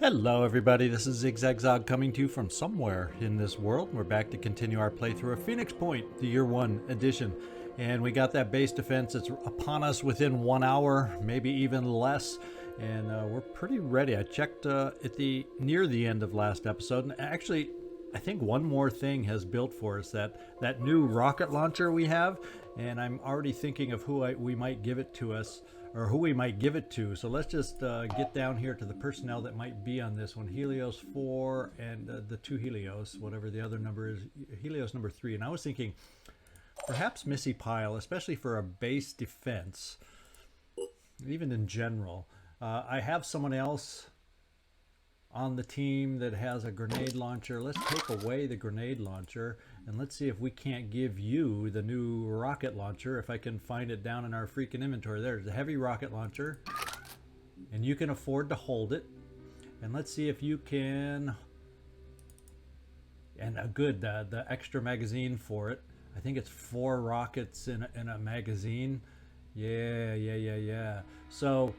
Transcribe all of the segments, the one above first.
Hello everybody, this is ZigZagZog coming to you from somewhere in this world. We're back to continue our playthrough of Phoenix Point, the Year 1 edition. And we got that base defense. It's upon us within 1 hour, maybe even less. And we're pretty ready. I checked near the end of last episode. And actually, I think one more thing has built for us, that new rocket launcher we have. And I'm already thinking of we might give it to us. Or who we might give it to. So let's just get down here to the personnel that might be on this one. Helios 4 and the 2 Helios, whatever the other number is. Helios number 3. And I was thinking perhaps Missy Pile, especially for a base defense, even in general. I have someone else on the team that has a grenade launcher. Let's take away the grenade launcher and let's see if we can't give you the new rocket launcher, if I can find it down in our freaking inventory. There's a heavy rocket launcher and you can afford to hold it. And let's see if you can, and the extra magazine for it. I think it's 4 rockets in a magazine. Yeah. So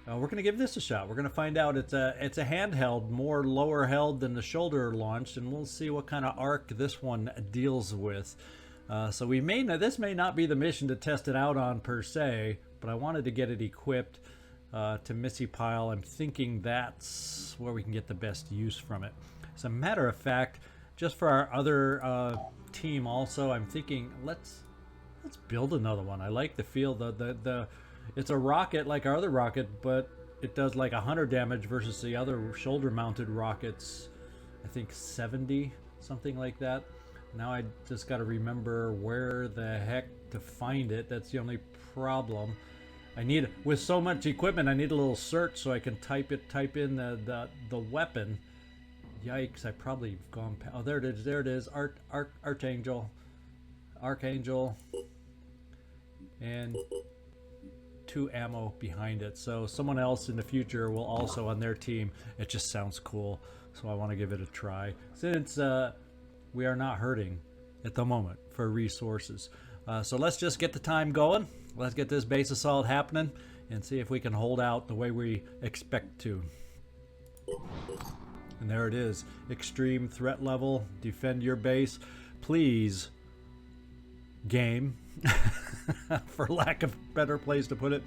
we're going to give this a shot. We're going to find out. It's a handheld, more lower held than the shoulder launched, and we'll see what kind of arc this one deals with. So this may not be the mission to test it out on per se, but I wanted to get it equipped to Missy Pile. I'm thinking that's where we can get the best use from it. As a matter of fact, just for our other team also, I'm thinking let's build another one. I like the feel. It's a rocket like our other rocket, but it does like 100 damage versus the other shoulder-mounted rockets, I think 70, something like that. Now I just got to remember where the heck to find it. That's the only problem. With so much equipment, I need a little search so I can type in the weapon. Yikes! I probably have gone. Oh, there it is. There it is. Archangel, and 2 ammo behind it, so someone else in the future will also on their team. It just sounds cool, so I want to give it a try since we are not hurting at the moment for resources. So let's just get the time going. Let's get this base assault happening and see if we can hold out the way we expect to. And there it is. Extreme threat level. Defend your base, please, game. For lack of a better place to put it,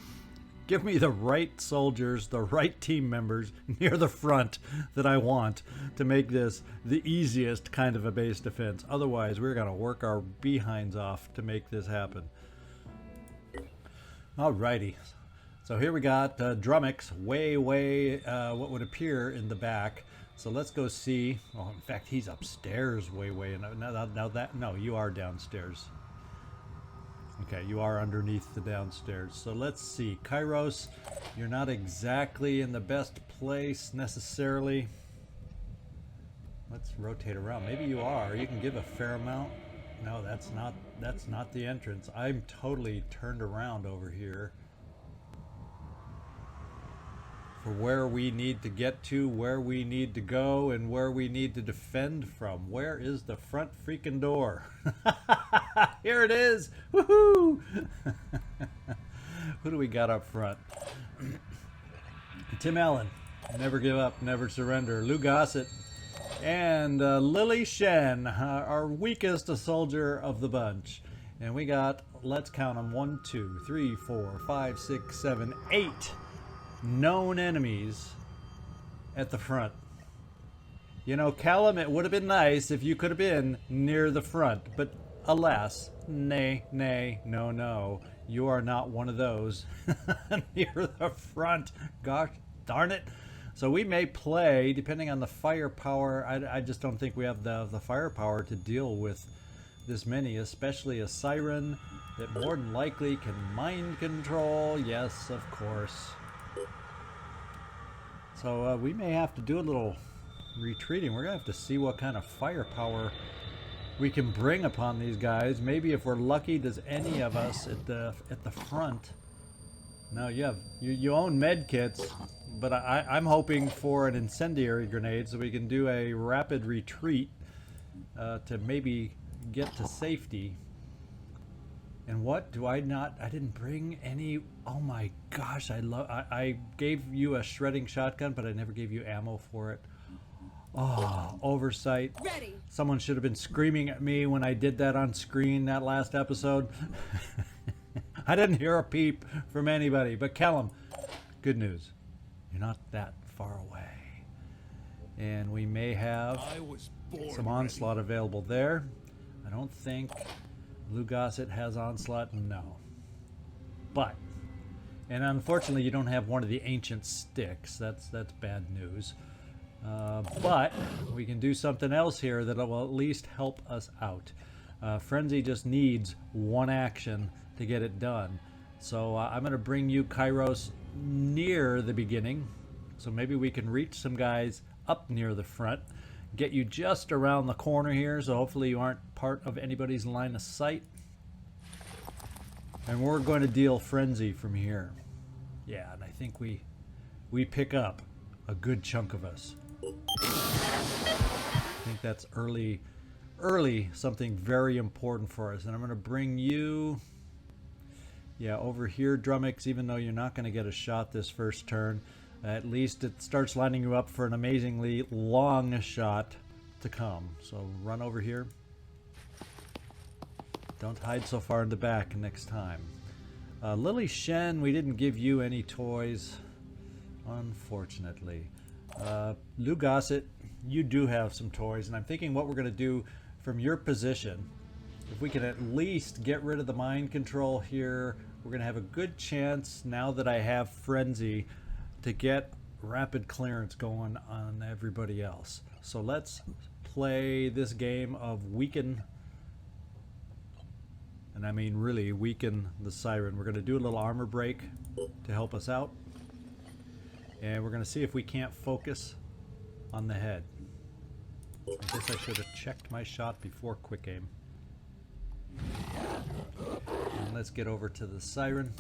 give me the right soldiers, the right team members near the front that I want to make this the easiest kind of a base defense. Otherwise, we're going to work our behinds off to make this happen. Alrighty. So here we got Drummix way what would appear in the back. So let's go see. Oh, in fact, he's upstairs way. No, you are downstairs. Okay, you are underneath the downstairs. So let's see. Kairos, you're not exactly in the best place necessarily. Let's rotate around. Maybe you are. You can give a fair amount. No, that's not the entrance. I'm totally turned around over here for where we need to get to, where we need to go, and where we need to defend from. Where is the front freaking door? Here it is! Woohoo! Who do we got up front? Tim Allen, never give up, never surrender. Lou Gossett and Lily Shen, our weakest soldier of the bunch. And we got, let's count them, 1, 2, 3, 4, 5, 6, 7, 8 known enemies at the front. You know, Callum, it would have been nice if you could have been near the front, but alas, nay, no, you are not one of those near the front. Gosh darn it. So we may play, depending on the firepower. I just don't think we have the firepower to deal with this many, especially a siren that more than likely can mind control. Yes, of course. So we may have to do a little retreating. We're going to have to see what kind of firepower we can bring upon these guys. Maybe if we're lucky, does any of us at the front? No, you own med kits, but I'm hoping for an incendiary grenade so we can do a rapid retreat to maybe get to safety. And what do I not? I didn't bring any. Oh my gosh, I gave you a shredding shotgun, but I never gave you ammo for it. Oh, oversight. Ready. Someone should have been screaming at me when I did that on screen that last episode. I didn't hear a peep from anybody. But Callum, good news. You're not that far away. And we may have some onslaught available there. I don't think Blue Gossett has onslaught. No. But, and unfortunately you don't have one of the ancient sticks. That's bad news. But we can do something else here that will at least help us out. Frenzy just needs one action to get it done. So I'm going to bring you, Kairos, near the beginning. So maybe we can reach some guys up near the front. Get you just around the corner here, so hopefully you aren't part of anybody's line of sight. And we're going to deal Frenzy from here. Yeah, and I think we pick up a good chunk of us. I think that's early something very important for us. And I'm going to bring you, yeah, over here, Drummix, even though you're not going to get a shot this first turn. At least it starts lining you up for an amazingly long shot to come. So run over here. Don't hide so far in the back next time. Lily Shen, we didn't give you any toys, unfortunately. Lou Gossett, you do have some toys, and I'm thinking what we're going to do from your position, if we can at least get rid of the mind control here, we're going to have a good chance, now that I have Frenzy, to get rapid clearance going on everybody else. So let's play this game of weaken, and I mean really weaken the Siren. We're going to do a little armor break to help us out. And we're going to see if we can't focus on the head. I guess I should have checked my shot before quick aim. And let's get over to the Siren.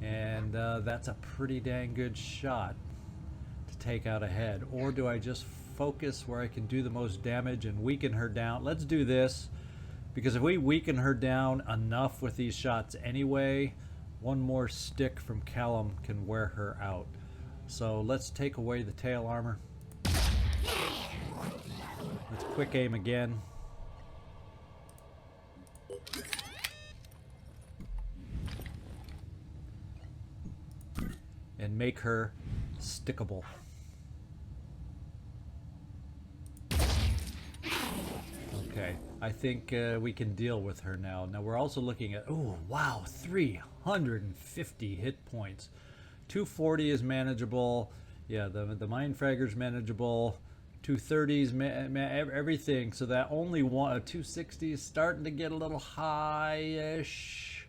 And that's a pretty dang good shot to take out a head. Or do I just focus where I can do the most damage and weaken her down? Let's do this, because if we weaken her down enough with these shots anyway, one more stick from Callum can wear her out. So let's take away the tail armor. Let's quick aim again. And make her stickable. Okay, I think we can deal with her now. Now we're also looking at, oh wow, 350 hit points. 240 is manageable. Yeah, the Mind Fragger's manageable. 230's everything. So that only one, 260 is starting to get a little high-ish.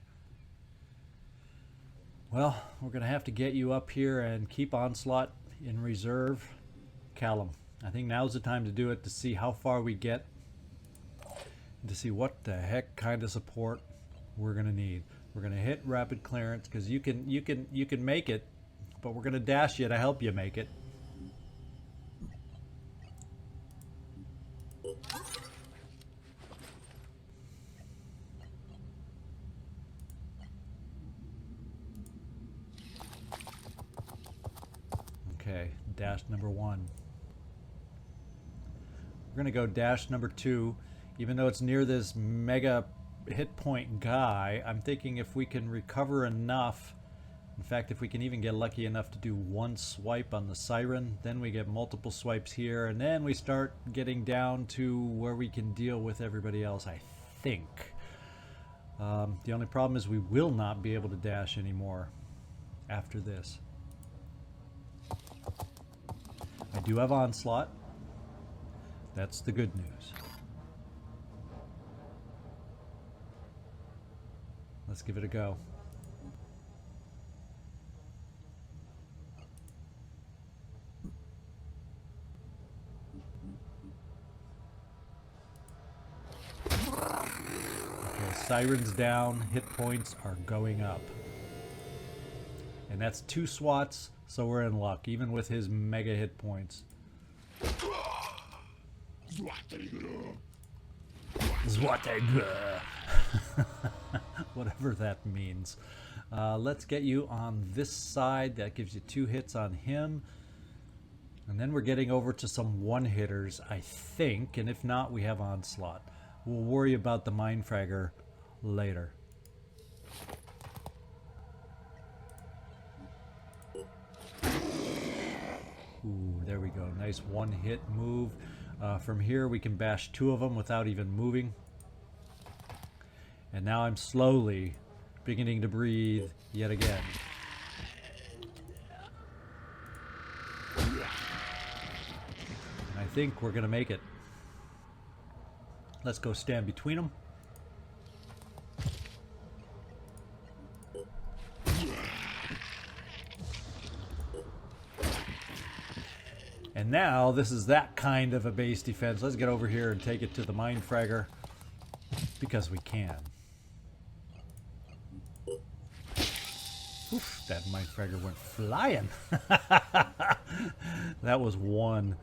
Well, we're going to have to get you up here and keep Onslaught in reserve. Callum, I think now's the time to do it, to see how far we get, to see what the heck kind of support we're going to need. We're going to hit rapid clearance, because you can make it, but we're going to dash you to help you make it. Okay, dash number 1. We're going to go dash number 2. Even though it's near this mega hit point guy, I'm thinking if we can recover enough, in fact, if we can even get lucky enough to do one swipe on the Siren, then we get multiple swipes here, and then we start getting down to where we can deal with everybody else, I think. The only problem is we will not be able to dash anymore after this. I do have Onslaught. That's the good news. Let's give it a go. Okay, Siren's down, hit points are going up. And that's 2 swats, so we're in luck, even with his mega hit points. Zwategr. Whatever that means. Let's get you on this side. That gives you 2 hits on him. And then we're getting over to some one-hitters, I think. And if not, we have Onslaught. We'll worry about the Mindfragger later. Ooh, there we go. Nice one-hit move. From here, we can bash 2 of them without even moving. And now I'm slowly beginning to breathe yet again. And I think we're going to make it. Let's go stand between them. And now, this is that kind of a base defense. Let's get over here and take it to the Mindfragger. Because we can. Oof, that Mindfragger went flying. That was one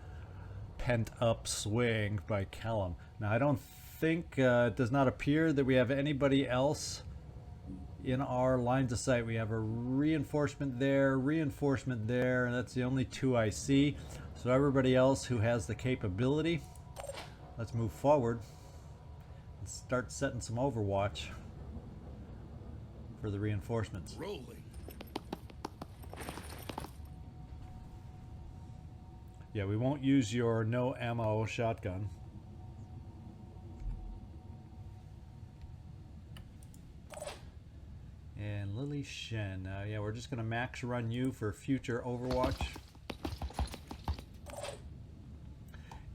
pent-up swing by Callum. Now, I don't think, it does not appear that we have anybody else in our lines of sight. We have a reinforcement there, and that's the only 2 I see. So everybody else who has the capability, let's move forward and start setting some Overwatch for the reinforcements. Rolling. Yeah, we won't use your no ammo shotgun. And Lily Shen. Yeah, we're just going to max run you for future Overwatch.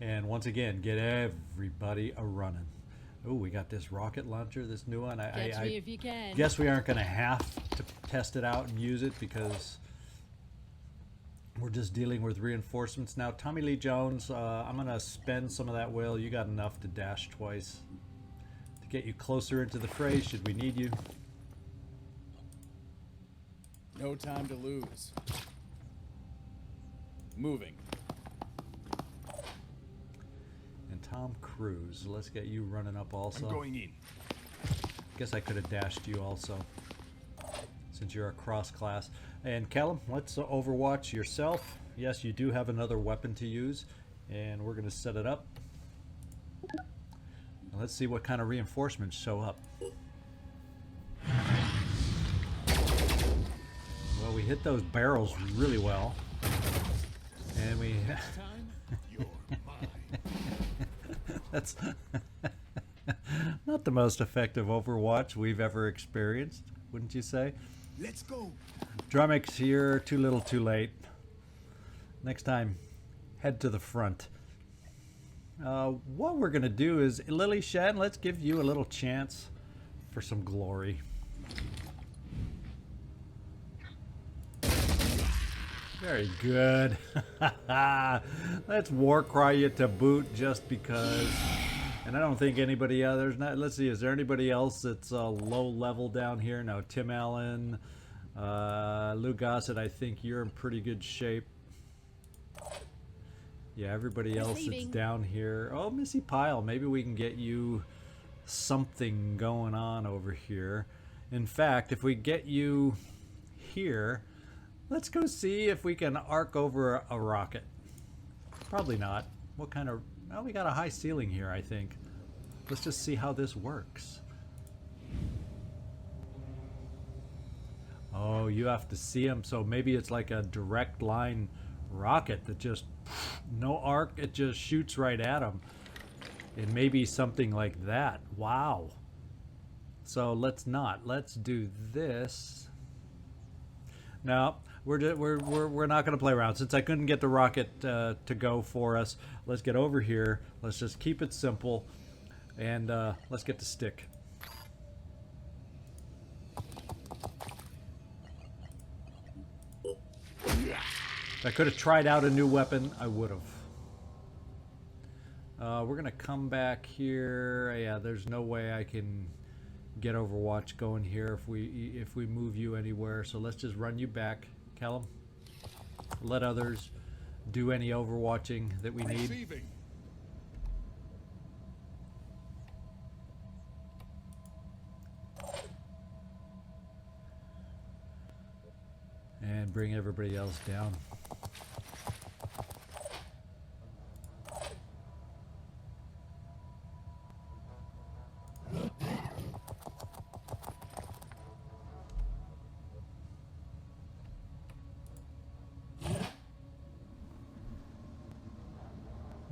And once again, get everybody a-running. Oh, we got this rocket launcher, this new one. Catch me if you can. Guess we aren't going to have to test it out and use it because we're just dealing with reinforcements now. Tommy Lee Jones, I'm going to spend some of that will. You got enough to dash twice to get you closer into the fray should we need you. No time to lose. Moving. And Tom Cruise, let's get you running up also. I'm going in. Guess I could have dashed you also, since you're a cross class. And Callum, let's Overwatch yourself. Yes, you do have another weapon to use, and we're going to set it up. And let's see what kind of reinforcements show up. Well, we hit those barrels really well, and we. Next time, you're mine. That's not the most effective Overwatch we've ever experienced, wouldn't you say? Let's go. Drumix here, too little, too late. Next time, head to the front. What we're going to do is, Lily Shen, let's give you a little chance for some glory. Very good. Let's war cry you to boot just because. And I don't think anybody there's not. Let's see, is there anybody else that's low level down here? No, Tim Allen, Lou Gossett, I think you're in pretty good shape. Yeah, everybody else that's down here. Oh, Missy Pyle, maybe we can get you something going on over here. In fact, if we get you here, let's go see if we can arc over a rocket. Probably not. What kind of... Well, we got a high ceiling here, I think. Let's just see how this works. Oh, you have to see them. So maybe it's like a direct line rocket that just... No arc, it just shoots right at them. It may be something like that. Wow. So let's not. Let's do this. No. We're not going to play around. Since I couldn't get the rocket to go for us, let's get over here. Let's just keep it simple, and let's get the stick. If I could have tried out a new weapon, I would have. We're going to come back here. Yeah, there's no way I can get Overwatch going here if we move you anywhere. So let's just run you back. Callum, let others do any overwatching that we need. Receiving. and bring everybody else down.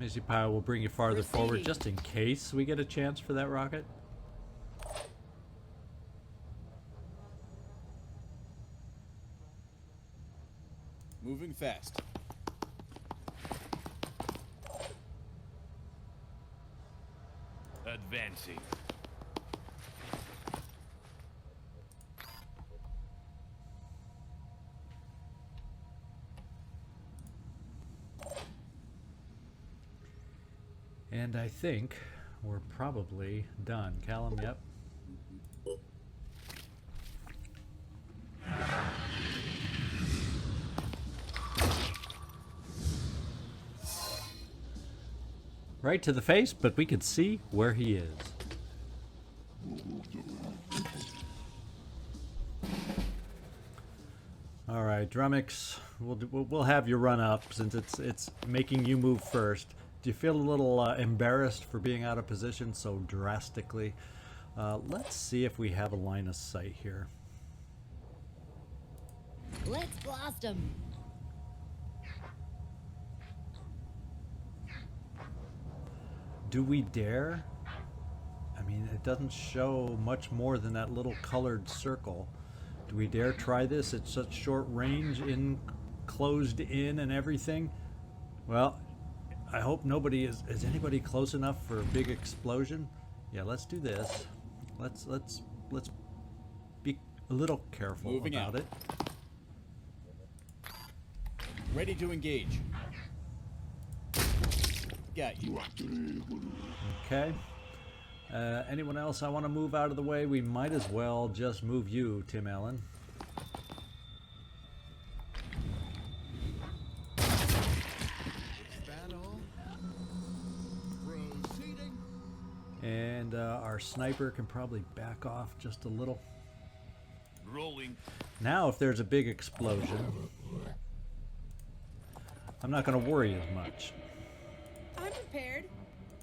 Missy Pile will bring you farther forward just in case we get a chance for that rocket. Moving fast. Advancing. And I think we're probably done. Callum, yep. Right to the face, but we can see where he is. All right, Drummix, we'll have you run up since it's making you move first. Do you feel a little embarrassed for being out of position so drastically? Let's see if we have a line of sight here. Let's blast him. Do we dare? I mean, it doesn't show much more than that little colored circle. Do we dare try this at such short range, closed in and everything? Well, I hope nobody is anybody close enough for a big explosion? Yeah, let's do this. Let's be a little careful Moving about out. it. Ready to engage. Got you. Okay. Anyone else I want to move out of the way? We might as well just move you, Tim Allen. Battle. Proceeding. And our sniper can probably back off just a little. Rolling. Now, if there's a big explosion, I'm not going to worry as much. I'm prepared.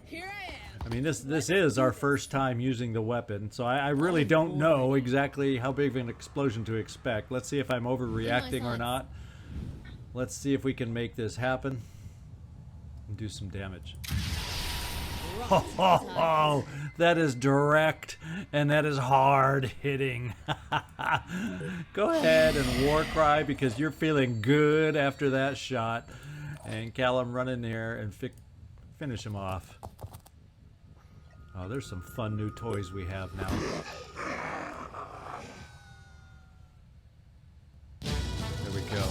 Here I am. I mean, this is our first time using the weapon, so I really don't know exactly how big of an explosion to expect. Let's see if I'm overreacting or not. Let's see if we can make this happen and do some damage. Oh, that is direct and that is hard hitting. Go ahead and war cry because you're feeling good after that shot. And Callum, run in there and finish him off. Oh, there's some fun new toys we have now. There we go.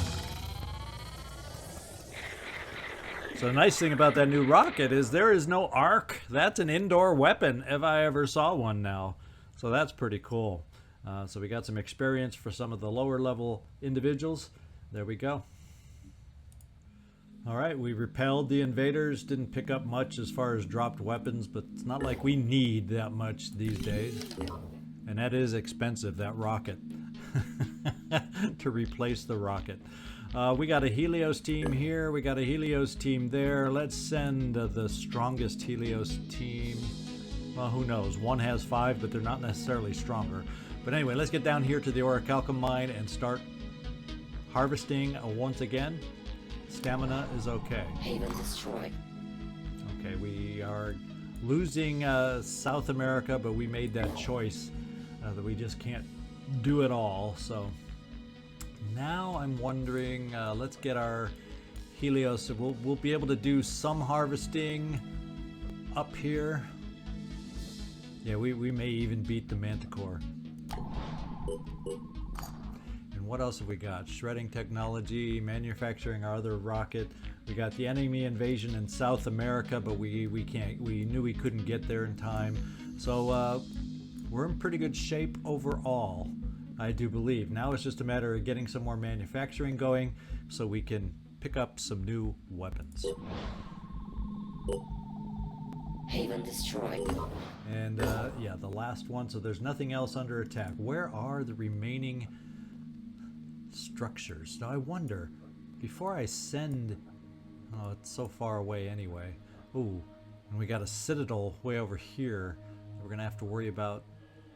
So the nice thing about that new rocket is there is no arc. That's an indoor weapon if I ever saw one now. So that's pretty cool. So we got some experience for some of the lower level individuals. There we go. All right, we repelled the invaders, didn't pick up much as far as dropped weapons, but it's not like we need that much these days. And that is expensive, that rocket, to replace the rocket. We got a Helios team here, we got a Helios team there. Let's send the strongest Helios team. Well, who knows? One has 5, but they're not necessarily stronger. But anyway, let's get down here to the orichalcum mine and start harvesting once again. Stamina is okay. Haven destroyed. Okay, we are losing South America, but we made that choice that we just can't do it all. So now I'm wondering, let's get our Helios. We'll be able to do some harvesting up here. Yeah, we may even beat the Manticore. What else have we got? Shredding technology, manufacturing our other rocket. We got the enemy invasion in South America, but we knew we couldn't get there in time. So we're in pretty good shape overall, I do believe. Now it's just a matter of getting some more manufacturing going so we can pick up some new weapons. Haven destroyed. And yeah, the last one. So there's nothing else under attack. Where are the remaining structures. Now I wonder, before I send... Oh, it's so far away anyway. Ooh, and we got a citadel way over here. We're going to have to worry about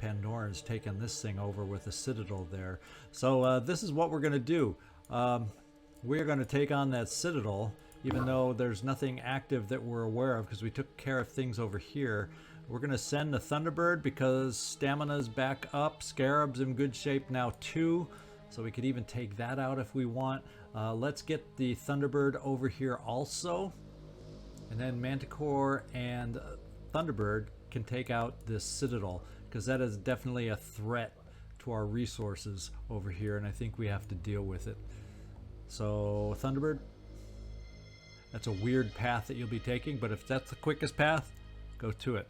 Pandorans taking this thing over with a citadel there. So this is what we're going to do. We're going to take on that citadel, even though there's nothing active that we're aware of because we took care of things over here. We're going to send the Thunderbird because stamina's back up. Scarab's in good shape now too, so we could even take that out if we want. Let's get the Thunderbird over here also, and then Manticore and Thunderbird can take out this citadel because that is definitely a threat to our resources over here, and I think we have to deal with it. So Thunderbird, that's a weird path that you'll be taking, but if that's the quickest path, go to it.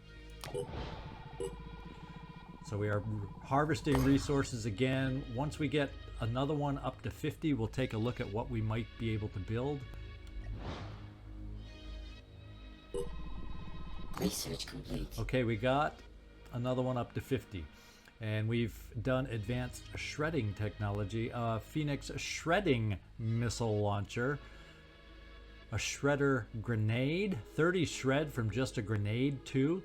So we are harvesting resources again. Once we get another one up to 50, we'll take a look at what we might be able to build. Research complete. Okay, we got another one up to 50. And we've done advanced shredding technology. Phoenix shredding missile launcher. A shredder grenade. 30 shred from just a grenade too.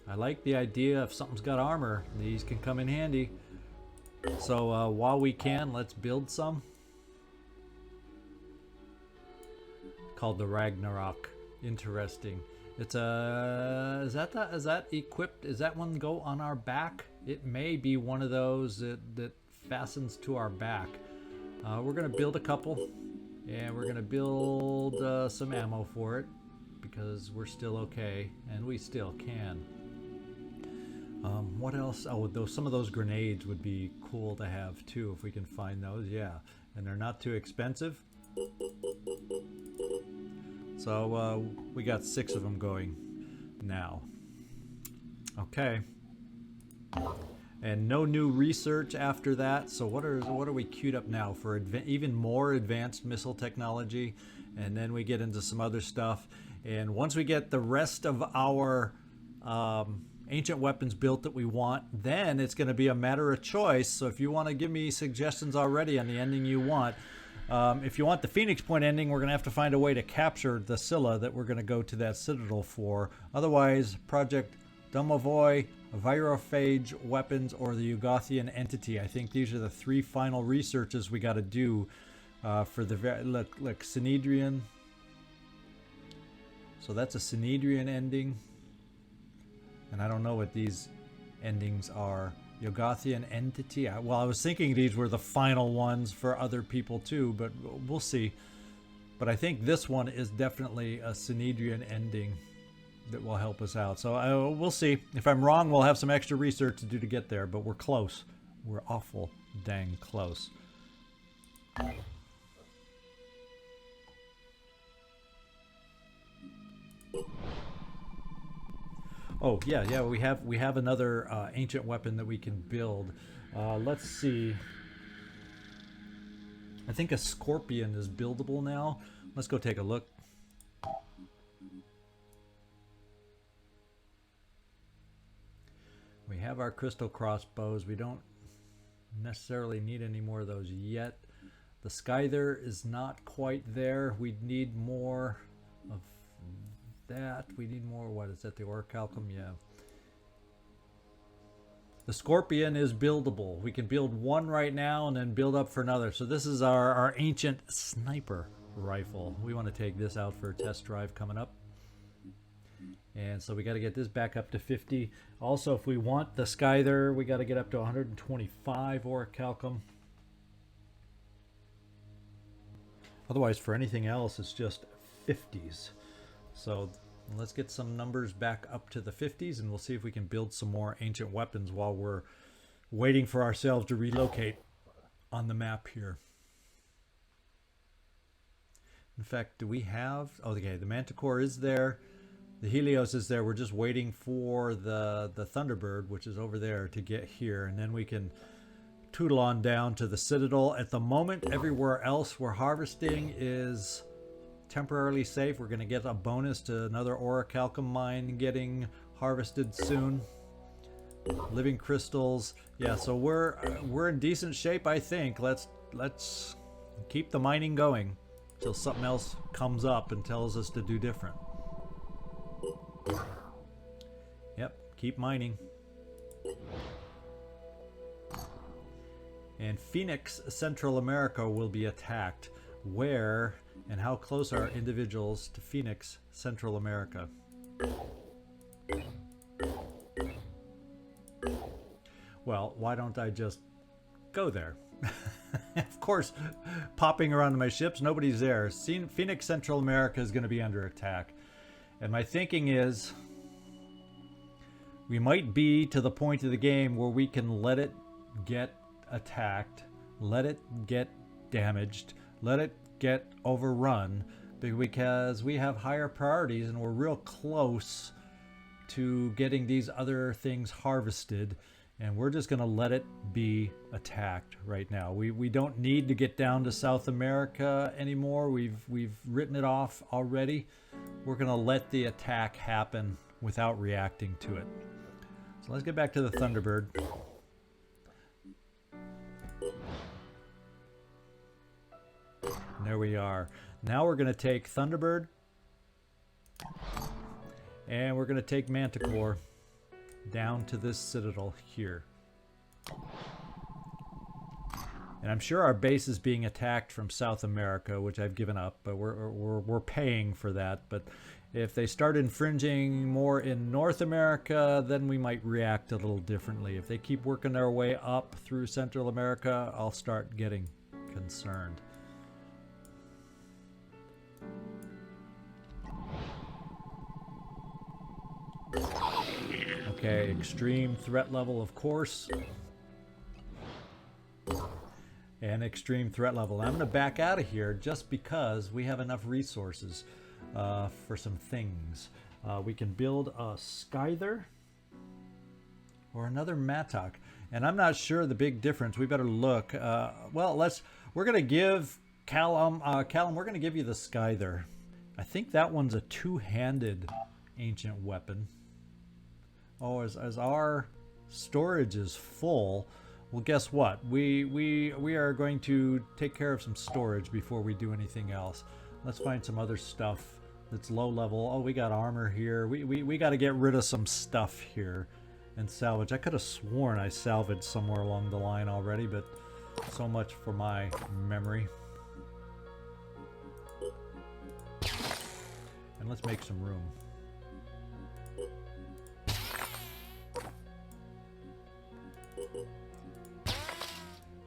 I like the idea if something's got armor, these can come in handy. So while we can, let's build some. Called the Ragnarok. Interesting. It's a... Is that equipped? Is that one go on our back? It may be one of those that fastens to our back. We're going to build a couple. And we're going to build some ammo for it. Because we're still okay. And we still can. What else? Oh, some of those grenades would be cool to have too if we can find those. Yeah. And they're not too expensive. So we got 6 of them going now. Okay. And no new research after that. So what are we queued up now for? Even more advanced missile technology, and then we get into some other stuff. And once we get the rest of our ancient weapons built that we want, then it's going to be a matter of choice. So if you want to give me suggestions already on the ending you want. If you want the Phoenix Point ending, we're going to have to find a way to capture the Scylla that we're going to go to that citadel for. Otherwise, Project Domovoy, Virophage weapons, or the Yugothian entity. I think these are the 3 final researches we got to do for the... Look, Synedrian. So that's a Synedrian ending. And I don't know what these endings are. Yugothian entity. Well, I was thinking these were the final ones for other people too, but we'll see. But I think this one is definitely a Synedrian ending that will help us out. So we'll see. If I'm wrong, we'll have some extra research to do to get there, but we're close. We're awful dang close. Oh yeah, we have another ancient weapon that we can build. Let's see. I think a scorpion is buildable now. Let's go take a look. We have our crystal crossbows. We don't necessarily need any more of those yet. The Scyther is not quite there. We need more of that. We need more. What is that? The orichalcum? Yeah. The scorpion is buildable. We can build one right now and then build up for another. So this is our ancient sniper rifle. We want to take this out for a test drive coming up. And so we got to get this back up to 50. Also, if we want the Scyther, we got to get up to 125 orichalcum. Otherwise, for anything else, it's just 50s. So let's get some numbers back up to the 50s, and we'll see if we can build some more ancient weapons while we're waiting for ourselves to relocate on the map here. In fact, do we have... Oh, okay, the Manticore is there. The Helios is there. We're just waiting for the Thunderbird, which is over there, to get here. And then we can tootle on down to the Citadel. At the moment, everywhere else we're harvesting is temporarily safe. We're going to get a bonus to another orichalcum mine getting harvested soon. Living crystals. Yeah, so we're in decent shape, I think. Let's Keep the mining going until something else comes up and tells us to do different. Yep, keep mining. And Phoenix, Central America will be attacked. Where and how close are individuals to Phoenix, Central America? Well, why don't I just go there? Of course, popping around in my ships, nobody's there. Phoenix, Central America is going to be under attack. And my thinking is we might be to the point of the game where we can let it get attacked, let it get damaged, let it get overrun, because we have higher priorities and we're real close to getting these other things harvested, and we're just going to let it be attacked right now. We don't need to get down to South America anymore. We've written it off already. We're going to let the attack happen without reacting to it. So let's get back to the Thunderbird. And there we are. Now we're going to take Thunderbird and we're going to take Manticore down to this citadel here. And I'm sure our base is being attacked from South America, which I've given up, but we're paying for that. But if they start infringing more in North America, then we might react a little differently. If they keep working their way up through Central America, I'll start getting concerned. Okay, extreme threat level, of course. And extreme threat level. I'm going to back out of here just because we have enough resources for some things. We can build a Scyther or another Mattock. And I'm not sure the big difference. We better look. Well, we're going to give Callum, we're going to give you the Scyther. I think that one's a two-handed ancient weapon. Oh, as our storage is full, well, guess what? We are going to take care of some storage before we do anything else. Let's find some other stuff that's low level. Oh, we got armor here. We got to get rid of some stuff here and salvage. I could have sworn I salvaged somewhere along the line already, but so much for my memory. And let's make some room.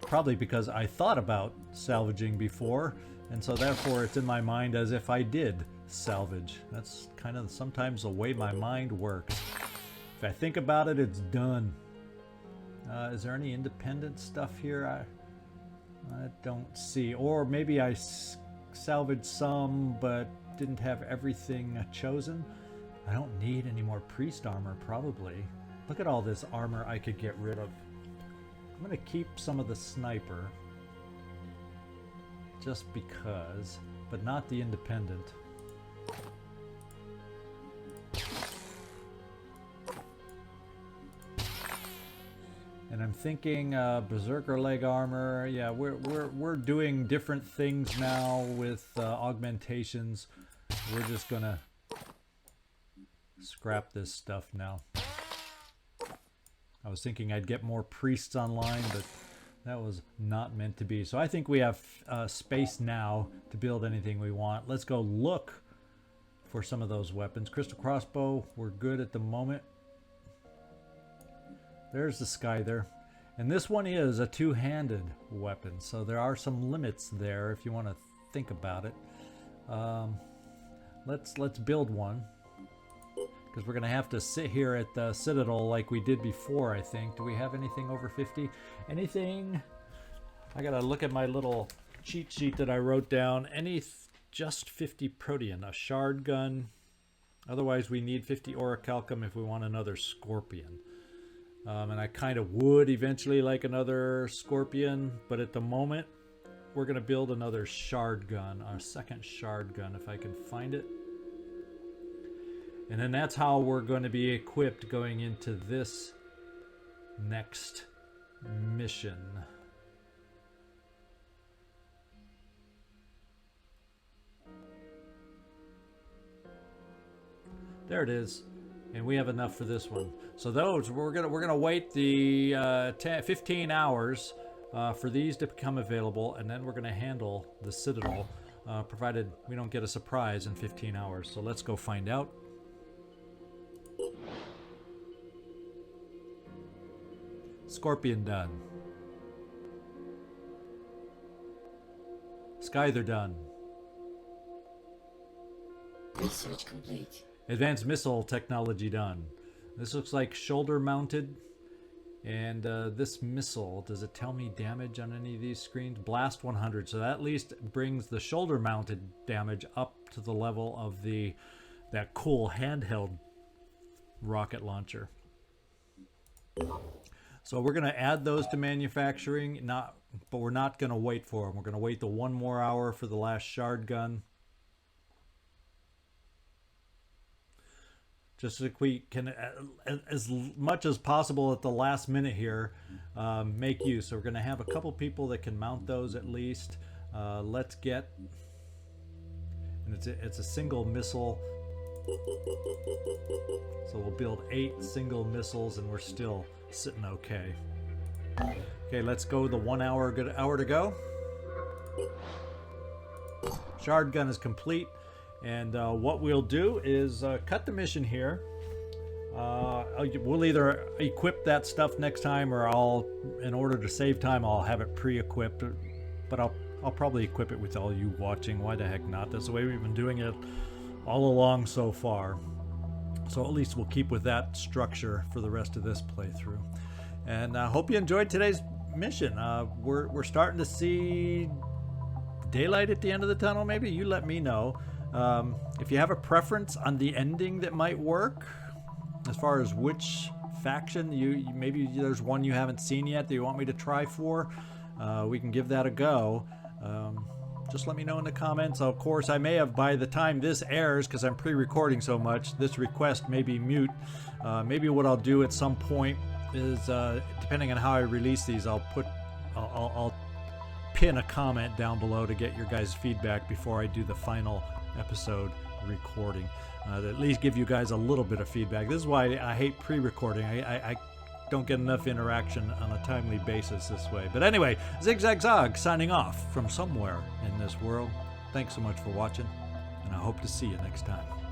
Probably because I thought about salvaging before, and so therefore it's in my mind as if I did salvage. That's kind of sometimes the way my mind works. If I think about it, it's done. Is there any independent stuff here? I don't see. Or maybe I salvaged some but didn't have everything chosen. I don't need any more priest armor, probably. Look at all this armor I could get rid of. I'm going to keep some of the sniper just because, but not the independent. And I'm thinking berserker leg armor. Yeah, we're doing different things now with augmentations. We're just gonna scrap this stuff now. I was thinking I'd get more priests online, but that was not meant to be. So I think we have space now to build anything we want. Let's go look for some of those weapons. Crystal crossbow, we're good at the moment. There's the Scyther. And this one is a two-handed weapon, so there are some limits there if you want to think about it. Let's build one, because we're going to have to sit here at the Citadel like we did before, I think. Do we have anything over 50? Anything? I got to look at my little cheat sheet that I wrote down. Just 50 protean, a shard gun. Otherwise, we need 50 orichalcum if we want another scorpion. And I kind of would eventually like another scorpion, but at the moment, we're going to build another shard gun, our second shard gun, if I can find it. And then that's how we're going to be equipped going into this next mission. There it is. And we have enough for this one. So those, we're gonna wait the 15 hours for these to become available, and then we're gonna handle the Citadel, provided we don't get a surprise in 15 hours. So let's go find out. Scorpion done. Skyther done. Research complete. Advanced missile technology done. This looks like shoulder mounted. And this missile, does it tell me damage on any of these screens? Blast 100. So that at least brings the shoulder mounted damage up to the level of that cool handheld rocket launcher. So we're going to add those to manufacturing, but we're not going to wait for them. We're going to wait the 1 more hour for the last shard gun. Just so we can, as much as possible at the last minute here, make use. So we're going to have a couple people that can mount those at least. Let's get, and it's a single missile. So we'll build 8 single missiles, and we're still sitting okay. Okay, let's go the 1 hour, good hour to go. Shard gun is complete. And what we'll do is cut the mission here. We'll either equip that stuff next time, or in order to save time, I'll have it pre-equipped. But I'll probably equip it with all you watching. Why the heck not? That's the way we've been doing it all along so far. So at least we'll keep with that structure for the rest of this playthrough. And I hope you enjoyed today's mission. We're starting to see daylight at the end of the tunnel. Maybe you let me know. If you have a preference on the ending that might work, as far as which faction, maybe there's one you haven't seen yet that you want me to try for, we can give that a go. Just let me know in the comments. Of course, I may have, by the time this airs, because I'm pre-recording so much, this request may be mute. Maybe what I'll do at some point is, depending on how I release these, I'll pin a comment down below to get your guys' feedback before I do the final episode recording, to at least give you guys a little bit of feedback. This is why I hate pre-recording. I don't get enough interaction on a timely basis this way. But anyway, ZigZagZog signing off from somewhere in this world. Thanks so much for watching, and I hope to see you next time.